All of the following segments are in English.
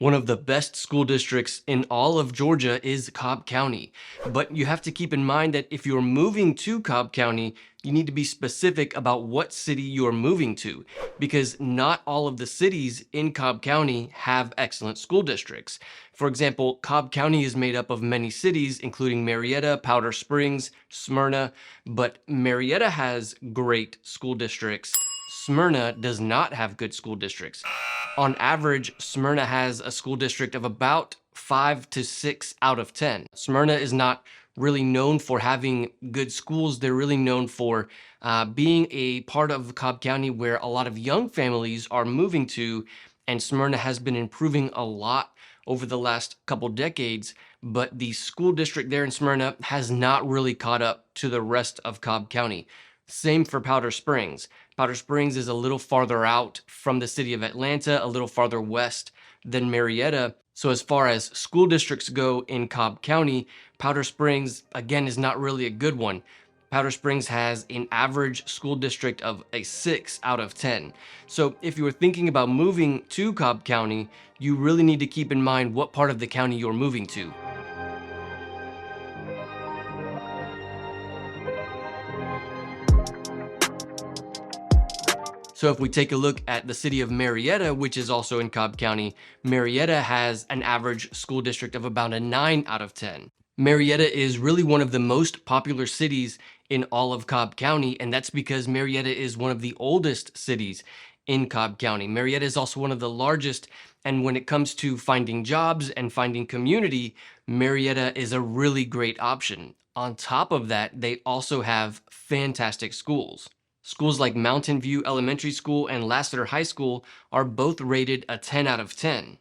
One of the best school districts in all of Georgia is Cobb County. But you have to keep in mind that if you're moving to Cobb County, you need to be specific about what city you're moving to, because not all of the cities in Cobb County have excellent school districts. For example, Cobb County is made up of many cities, including Marietta, Powder Springs, Smyrna, but Marietta has great school districts. Smyrna does not have good school districts. On average, Smyrna has a school district of about 5 to 6 out of 10. Smyrna is not really known for having good schools. They're really known for being a part of Cobb County where a lot of young families are moving to, and Smyrna has been improving a lot over the last couple decades, but the school district there in Smyrna has not really caught up to the rest of Cobb County. Same for Powder Springs. Powder Springs is a little farther out from the city of Atlanta, a little farther west than Marietta. So as far as school districts go in Cobb County, Powder Springs, again, is not really a good one. Powder Springs has an average school district of a 6 out of 10. So if you were thinking about moving to Cobb County, you really need to keep in mind what part of the county you're moving to. So if we take a look at the city of Marietta, which is also in Cobb County, Marietta has an average school district of about a 9 out of 10. Marietta is really one of the most popular cities in all of Cobb County, and that's because Marietta is one of the oldest cities in Cobb County. Marietta is also one of the largest, and when it comes to finding jobs and finding community, Marietta is a really great option. On top of that, they also have fantastic schools. Schools like Mountain View Elementary School and Lassiter High School are both rated a 10 out of 10.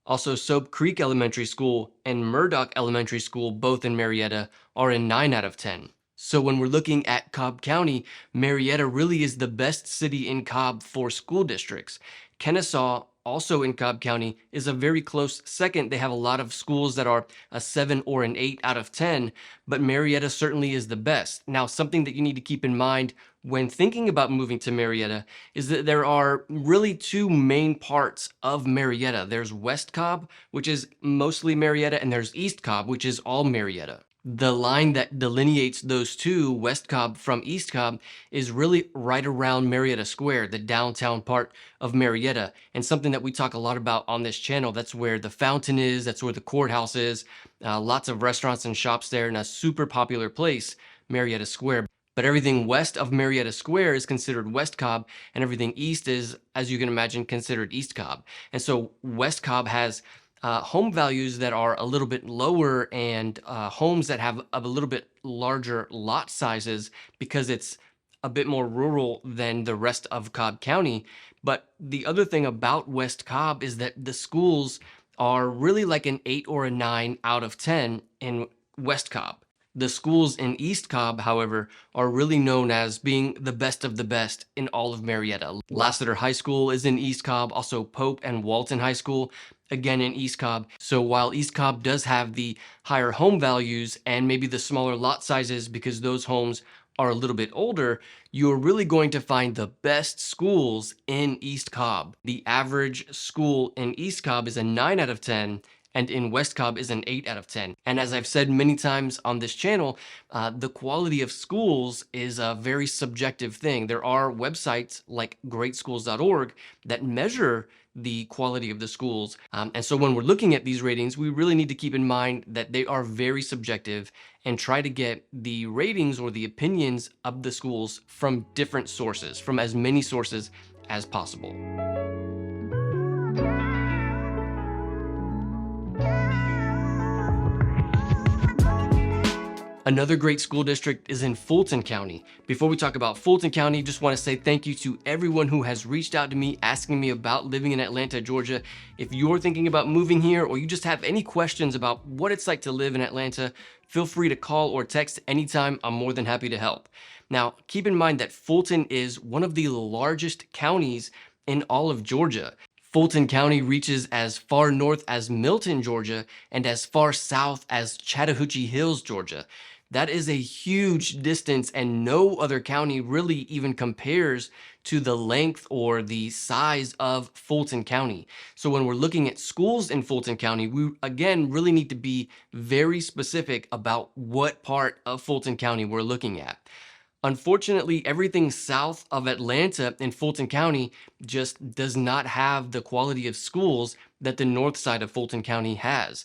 Also, Soap Creek Elementary School and Murdoch Elementary School, both in Marietta, are a 9 out of 10. So when we're looking at Cobb County, Marietta really is the best city in Cobb for school districts. Kennesaw, also in Cobb County, is a very close second. They have a lot of schools that are a 7 or an 8 out of 10, but Marietta certainly is the best. Now, something that you need to keep in mind when thinking about moving to Marietta is that there are really two main parts of Marietta. There's West Cobb, which is mostly Marietta, and there's East Cobb, which is all Marietta. The line that delineates those two, West Cobb from East Cobb, is really right around Marietta Square, the downtown part of Marietta, and something that we talk a lot about on this channel. That's where the fountain is, that's where the courthouse is, lots of restaurants and shops there, and a super popular place, Marietta Square. But everything west of Marietta Square is considered West Cobb, and everything east is, as you can imagine, considered East Cobb. And so West Cobb has home values that are a little bit lower, and homes that have a little bit larger lot sizes because it's a bit more rural than the rest of Cobb County. But the other thing about West Cobb is that the schools are really like an 8 or a 9 out of 10 in West Cobb. The schools in East Cobb, however, are really known as being the best of the best in all of Marietta. Lassiter High School is in East Cobb, also Pope and Walton High School, again in East Cobb. So while East Cobb does have the higher home values and maybe the smaller lot sizes because those homes are a little bit older, you're really going to find the best schools in East Cobb. The average school in East Cobb is a 9 out of 10, and in West Cobb is an 8 out of 10. And as I've said many times on this channel, the quality of schools is a very subjective thing. There are websites like greatschools.org that measure the quality of the schools. And so when we're looking at these ratings, we really need to keep in mind that they are very subjective and try to get the ratings or the opinions of the schools from different sources, from as many sources as possible. Another great school district is in Fulton County. Before we talk about Fulton County, just want to say thank you to everyone who has reached out to me asking me about living in Atlanta, Georgia. If you're thinking about moving here, or you just have any questions about what it's like to live in Atlanta, feel free to call or text anytime. I'm more than happy to help. Now, keep in mind that Fulton is one of the largest counties in all of Georgia. Fulton County reaches as far north as Milton, Georgia, and as far south as Chattahoochee Hills, Georgia. That is a huge distance, and no other county really even compares to the length or the size of Fulton County. So when we're looking at schools in Fulton County, we again really need to be very specific about what part of Fulton County we're looking at. Unfortunately, everything south of Atlanta in Fulton County just does not have the quality of schools that the north side of Fulton County has.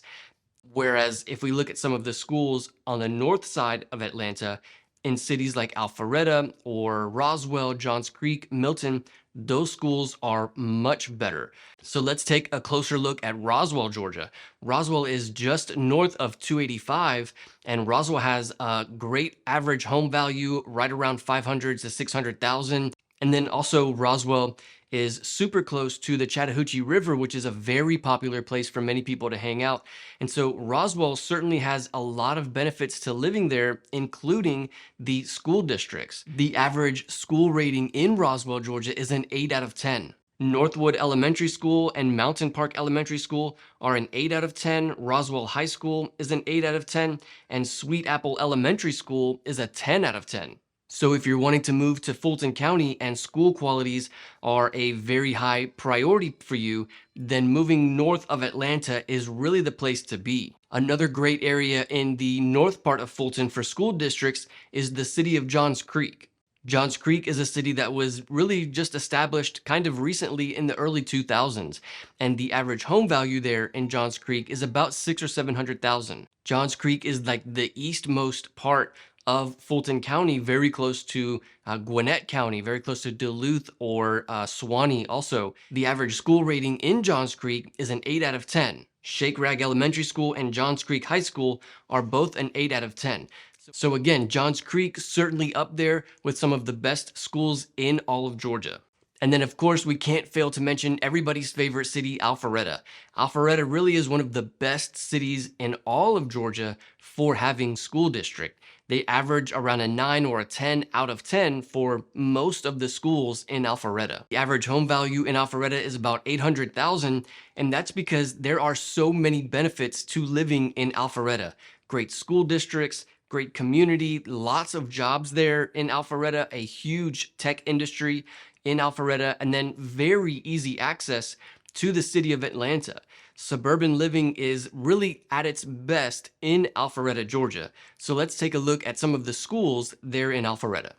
Whereas if we look at some of the schools on the north side of Atlanta, in cities like Alpharetta or Roswell, Johns Creek, Milton, those schools are much better. So let's take a closer look at Roswell, Georgia. Roswell is just north of 285, and Roswell has a great average home value right around 500 to 600,000. And then also Roswell is super close to the Chattahoochee River, which is a very popular place for many people to hang out. And so Roswell certainly has a lot of benefits to living there, including the school districts. The average school rating in Roswell, Georgia is an 8 out of 10. Northwood Elementary School and Mountain Park Elementary School are an 8 out of 10. Roswell High School is an 8 out of 10. And Sweet Apple Elementary School is a 10 out of 10. So if you're wanting to move to Fulton County and school qualities are a very high priority for you, then moving north of Atlanta is really the place to be. Another great area in the north part of Fulton for school districts is the city of Johns Creek. Johns Creek is a city that was really just established kind of recently in the early 2000s, and the average home value there in Johns Creek is about 600,000 or 700,000. Johns Creek is like the eastmost part of Fulton County, very close to Gwinnett County, very close to Duluth or Suwanee also. The average school rating in Johns Creek is an 8 out of 10. Shake Rag Elementary School and Johns Creek High School are both an 8 out of 10. So again, Johns Creek certainly up there with some of the best schools in all of Georgia. And then of course, we can't fail to mention everybody's favorite city, Alpharetta. Alpharetta really is one of the best cities in all of Georgia for having school district. They average around a 9 or a 10 out of 10 for most of the schools in Alpharetta. The average home value in Alpharetta is about 800,000, and that's because there are so many benefits to living in Alpharetta. Great school districts, great community, lots of jobs there in Alpharetta, a huge tech industry in Alpharetta, and then very easy access to the city of Atlanta. Suburban living is really at its best in Alpharetta, Georgia. So let's take a look at some of the schools there in Alpharetta.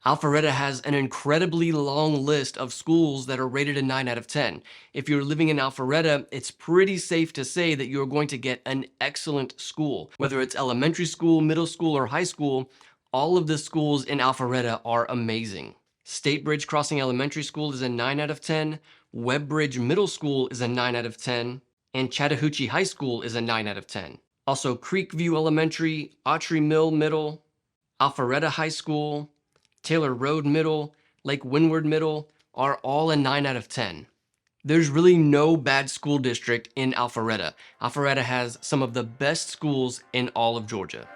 Alpharetta has an incredibly long list of schools that are rated a 9 out of 10. If you're living in Alpharetta, it's pretty safe to say that you're going to get an excellent school. Whether it's elementary school, middle school, or high school, all of the schools in Alpharetta are amazing. State Bridge Crossing Elementary School is a 9 out of 10. Webbridge Middle School is a 9 out of 10. And Chattahoochee High School is a 9 out of 10. Also Creekview Elementary, Autry Mill Middle, Alpharetta High School, Taylor Road Middle, Lake Windward Middle are all a 9 out of 10. There's really no bad school district in Alpharetta. Alpharetta has some of the best schools in all of Georgia.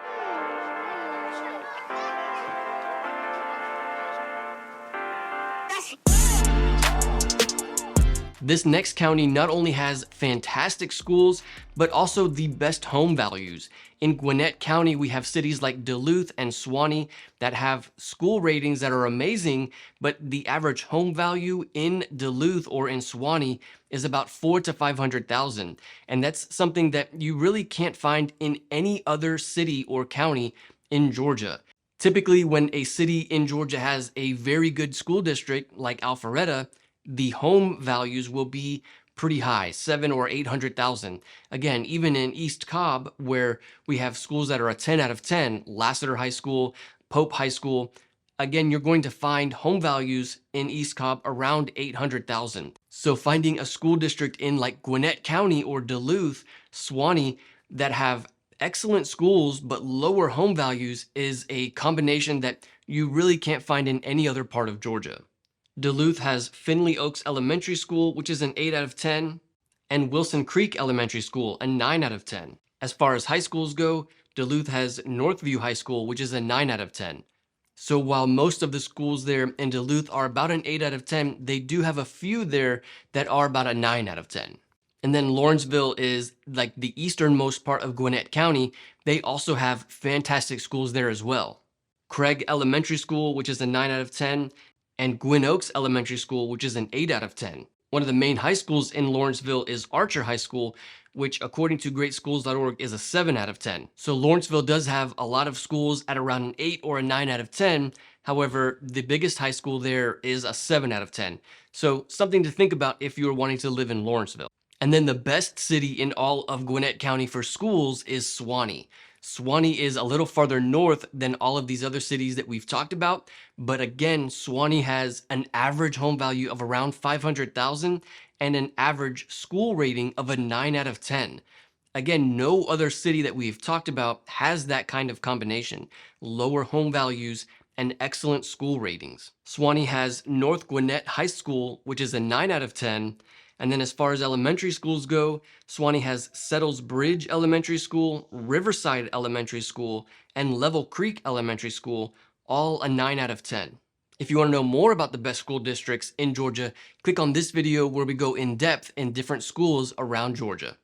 This next county not only has fantastic schools, but also the best home values. In Gwinnett County, we have cities like Duluth and Suwanee that have school ratings that are amazing, but the average home value in Duluth or in Suwanee is about 400,000 to 500,000. And that's something that you really can't find in any other city or county in Georgia. Typically, when a city in Georgia has a very good school district like Alpharetta, the home values will be pretty high, 700,000 or 800,000. Again, even in East Cobb, where we have schools that are a 10 out of 10, Lassiter High School, Pope High School, again, you're going to find home values in East Cobb around 800,000. So finding a school district in like Gwinnett County or Duluth, Suwanee, that have excellent schools but lower home values is a combination that you really can't find in any other part of Georgia. Duluth has Finley Oaks Elementary School, which is an 8 out of 10, and Wilson Creek Elementary School, a 9 out of 10. As far as high schools go, Duluth has Northview High School, which is a 9 out of 10. So while most of the schools there in Duluth are about an 8 out of 10, they do have a few there that are about a 9 out of 10. And then Lawrenceville is like the easternmost part of Gwinnett County. They also have fantastic schools there as well. Craig Elementary School, which is a 9 out of 10, and Gwynn Oaks Elementary School, which is an 8 out of 10. One of the main high schools in Lawrenceville is Archer High School, which according to greatschools.org is a 7 out of 10. So Lawrenceville does have a lot of schools at around an 8 or a 9 out of 10. However, the biggest high school there is a 7 out of 10. So something to think about if you're wanting to live in Lawrenceville. And then the best city in all of Gwinnett County for schools is Suwanee. Suwanee is a little farther north than all of these other cities that we've talked about, but again, Suwanee has an average home value of around 500,000 and an average school rating of a 9 out of 10. Again, no other city that we've talked about has that kind of combination: lower home values and excellent school ratings. Suwanee has North Gwinnett High School, which is a 9 out of 10. And then as far as elementary schools go, Suwanee has Settles Bridge Elementary School, Riverside Elementary School, and Level Creek Elementary School, all a 9 out of 10. If you want to know more about the best school districts in Georgia, click on this video where we go in depth in different schools around Georgia.